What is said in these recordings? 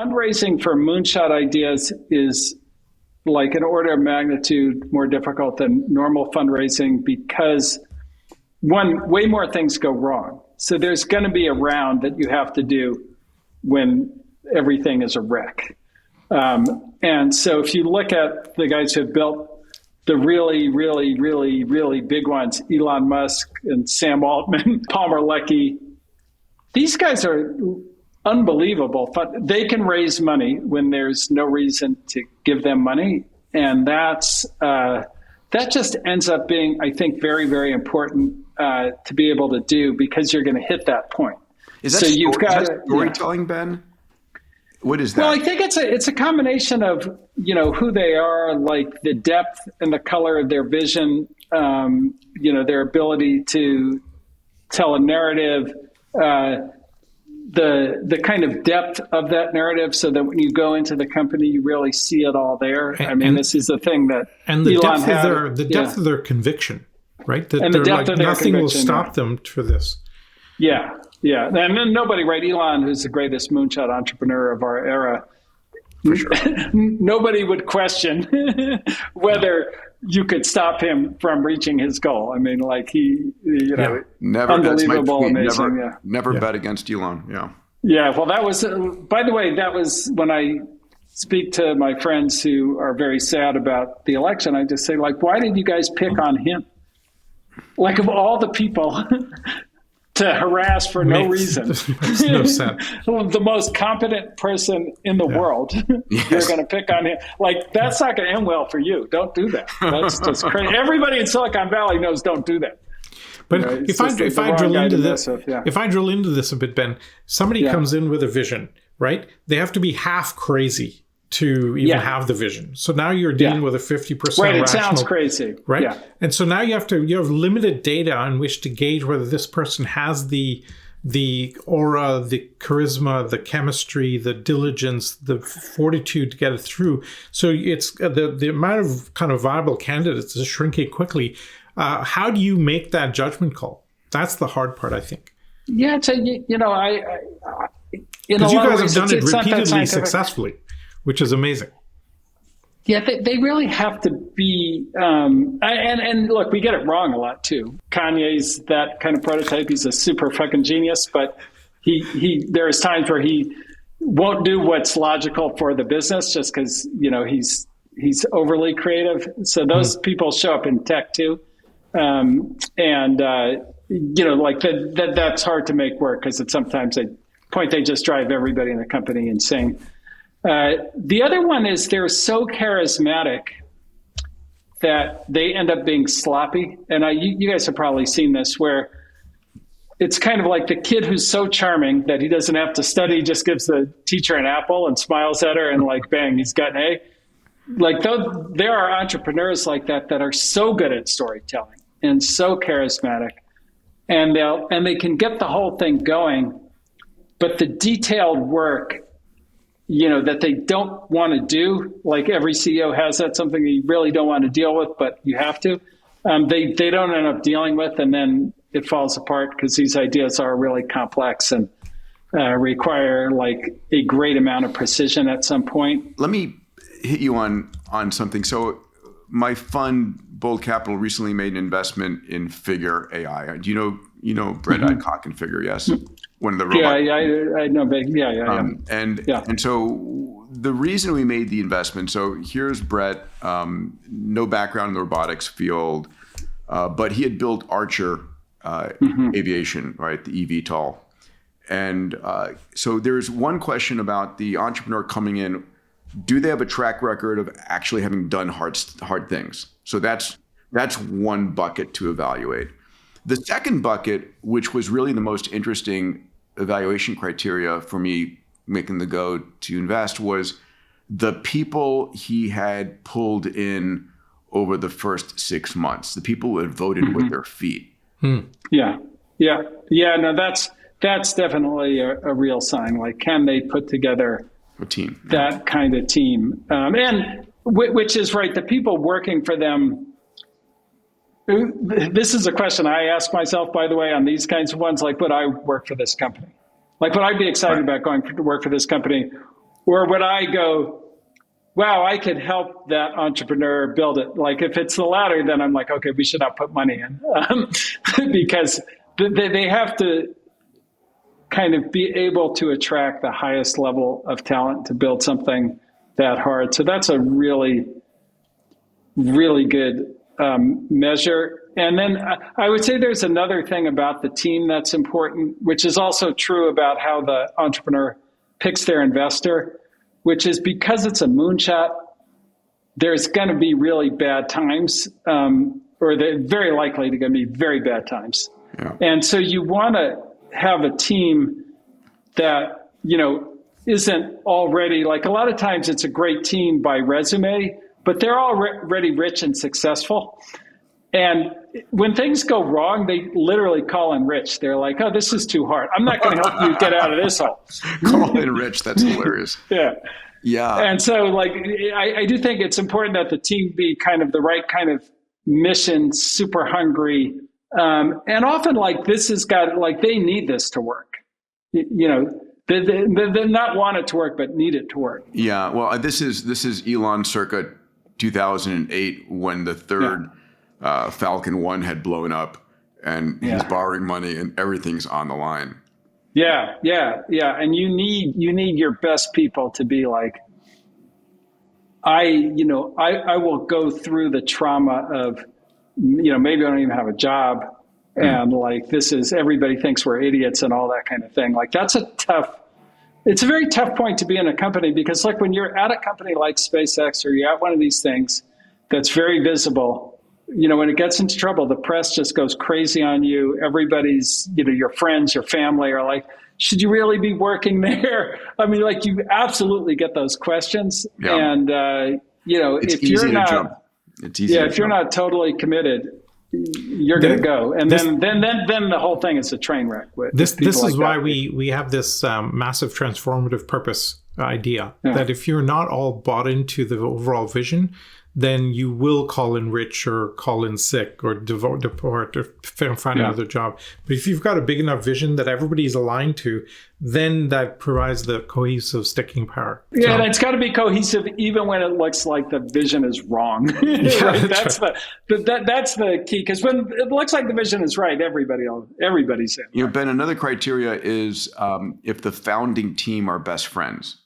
fundraising for moonshot ideas is like an order of magnitude more difficult than normal fundraising because one, way more things go wrong. So there's going to be a round that you have to do when everything is a wreck. And so if you look at the guys who have built the really, really, really, really big ones, Elon Musk and Sam Altman, Palmer Luckey, these guys are unbelievable. They can raise money when there's no reason to give them money. And that just ends up being, I think, very, very important to be able to do because you're going to hit that point. Is that, is that storytelling, Ben? What is that? Well, I think it's a combination of, who they are, like the depth and the color of their vision, their ability to tell a narrative, the kind of depth of that narrative so that when you go into the company, you really see it all there. This is the thing that the Elon depth of their conviction, right? That and the depth of their nothing will stop them for this. Yeah. Yeah. And then nobody, right? Elon, who's the greatest moonshot entrepreneur of our era, for sure. Nobody would question whether you could stop him from reaching his goal. I mean, like never, unbelievable, amazing. Never bet against Elon. Yeah. Yeah. Well, that was, by the way, that was when I speak to my friends who are very sad about the election. I just say, like, why did you guys pick on him? Like, of all the people to harass for no reason. No sense. The most competent person in the world, yes. You're going to pick on him. Like, that's not going to end well for you. Don't do that. That's just crazy. Everybody in Silicon Valley knows don't do that. But if I drill into this a bit, Ben, somebody comes in with a vision, right? They have to be half crazy to even have the vision. So now you're dealing with a 50% right, rational. It sounds crazy. Right? Yeah. And so now you have limited data on which to gauge whether this person has the aura, the charisma, the chemistry, the diligence, the fortitude to get it through. So it's the amount of kind of viable candidates is shrinking quickly. How do you make that judgment call? That's the hard part, I think. Yeah, so, because you guys have done it repeatedly successfully, which is amazing. Yeah, they really have to be, and look, we get it wrong a lot too. Kanye's that kind of prototype. He's a super fucking genius, but there's times where he won't do what's logical for the business just because, he's overly creative. So those people show up in tech too. That's hard to make work because at sometimes they just drive everybody in the company insane. The other one is they're so charismatic that they end up being sloppy. And you guys have probably seen this where it's kind of like the kid who's so charming that he doesn't have to study, just gives the teacher an apple and smiles at her and like, bang, he's got an A. Like there are entrepreneurs like that are so good at storytelling and so charismatic and they can get the whole thing going, but the detailed work that they don't want to do, like every CEO has that, something you really don't want to deal with, but you have to, they don't end up dealing with, and then it falls apart because these ideas are really complex and require like a great amount of precision at some point. Let me hit you on something. So my fund, Bold Capital, recently made an investment in Figure AI. Do you know Brett Adcock and Figure? Yes. One of the robots. Yeah, I know. And so the reason we made the investment, so here's Brett, no background in the robotics field, but he had built Archer Aviation, right, the eVTOL. And so there's one question about the entrepreneur coming in. Do they have a track record of actually having done hard things? So that's one bucket to evaluate. The second bucket, which was really the most interesting evaluation criteria for me making the go to invest, was the people he had pulled in over the first 6 months, the people who had voted with their feet. Yeah. No, that's definitely a real sign. Like, can they put together a team, that kind of team? And which is right, the people working for them. This is a question I ask myself, by the way, on these kinds of ones. Like, would I work for this company? Like, would I be excited about going to work for this company? Or would I go, wow, I could help that entrepreneur build it? Like if it's the latter, then I'm like, okay, we should not put money in because they have to kind of be able to attract the highest level of talent to build something that hard. So that's a really, really good measure. And then I would say there's another thing about the team that's important, which is also true about how the entrepreneur picks their investor, which is because it's a moonshot, there's going to be really bad times, or they're very likely to be very bad times. Yeah. And so you want to have a team that, isn't already, like a lot of times it's a great team by resume, but they're already rich and successful. And when things go wrong, they literally call in Rich. They're like, oh, this is too hard. I'm not going to help you get out of this hole. Call in Rich. That's hilarious. Yeah. Yeah. And so like, I do think it's important that the team be kind of the right kind of mission, super hungry. And often like this has got, like they need this to work. They're not want it to work, but need it to work. Yeah. Well, this is Elon circa 2008 when the third Falcon 1 had blown up and he's borrowing money and everything's on the line. Yeah. And you need your best people to be like, I will go through the trauma of, maybe I don't even have a job. And like, this is, everybody thinks we're idiots and all that kind of thing. Like it's a very tough point to be in a company because like when you're at a company like SpaceX or you're at one of these things that's very visible, when it gets into trouble, the press just goes crazy on you. Everybody's, your friends, your family are like, should you really be working there? I mean, like you absolutely get those questions. Yeah. And, it's if you're not, if you're not totally committed, you're going to go. And then the whole thing is a train wreck. This is why we have this massive transformative purpose idea that if you're not all bought into the overall vision, then you will call in Rich or call in sick or depart or find another job. But if you've got a big enough vision that everybody's aligned to, then that provides the cohesive sticking power. Yeah, and it's got to be cohesive even when it looks like the vision is wrong. Right? That's the key, because when it looks like the vision is right, everybody's in. Ben, another criteria is if the founding team are best friends.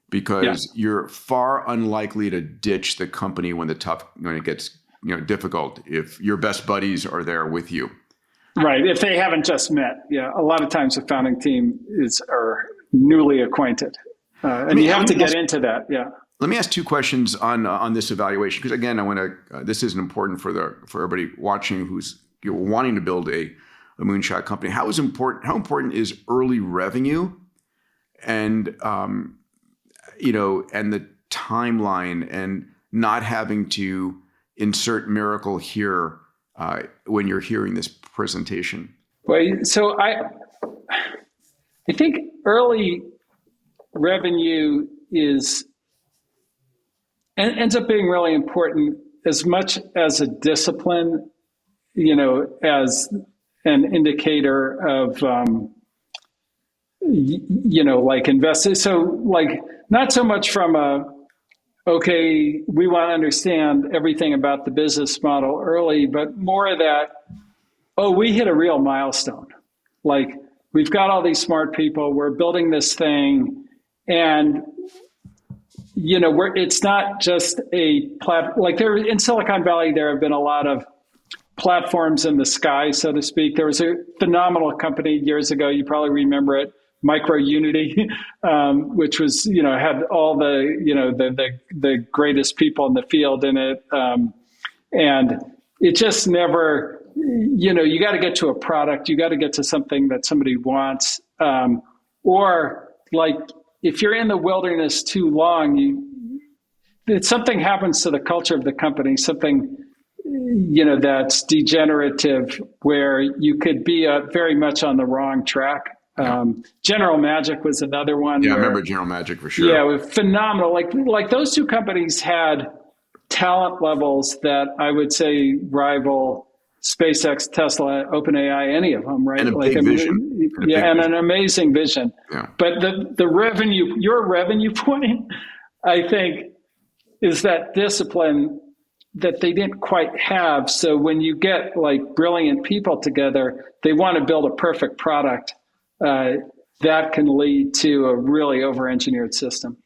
Because you're far unlikely to ditch the company when it gets difficult if your best buddies are there with you. Right. If they haven't just met. Yeah. A lot of times the founding team are newly acquainted. And you have to get into that. Yeah. Let me ask two questions on this evaluation, because again, I want to. This is important for everybody watching who's wanting to build a moonshot company. How important is early revenue, and and the timeline, and not having to insert miracle here when you're hearing this presentation? Well, so I think early revenue ends up being really important as much as a discipline, as an indicator of, like investors. So like, not so much from okay, we want to understand everything about the business model early, but more that, we hit a real milestone. Like we've got all these smart people, we're building this thing, and it's not just a like there in Silicon Valley, there have been a lot of platforms in the sky, so to speak. There was a phenomenal company years ago, you probably remember it, MicroUnity, which was, had all the greatest people in the field in it. And it just never, you got to get to a product, you got to get to something that somebody wants. Or like, if you're in the wilderness too long, something happens to the culture of the company, something, that's degenerative, where you could be very much on the wrong track. General Magic was another one. Yeah, I remember General Magic for sure. Yeah, phenomenal. Like those two companies had talent levels that I would say rival SpaceX, Tesla, OpenAI, any of them, right? And a big vision. And an amazing vision. Yeah. But the revenue, your revenue point, I think, is that discipline that they didn't quite have. So when you get like brilliant people together, they want to build a perfect product that can lead to a really over-engineered system.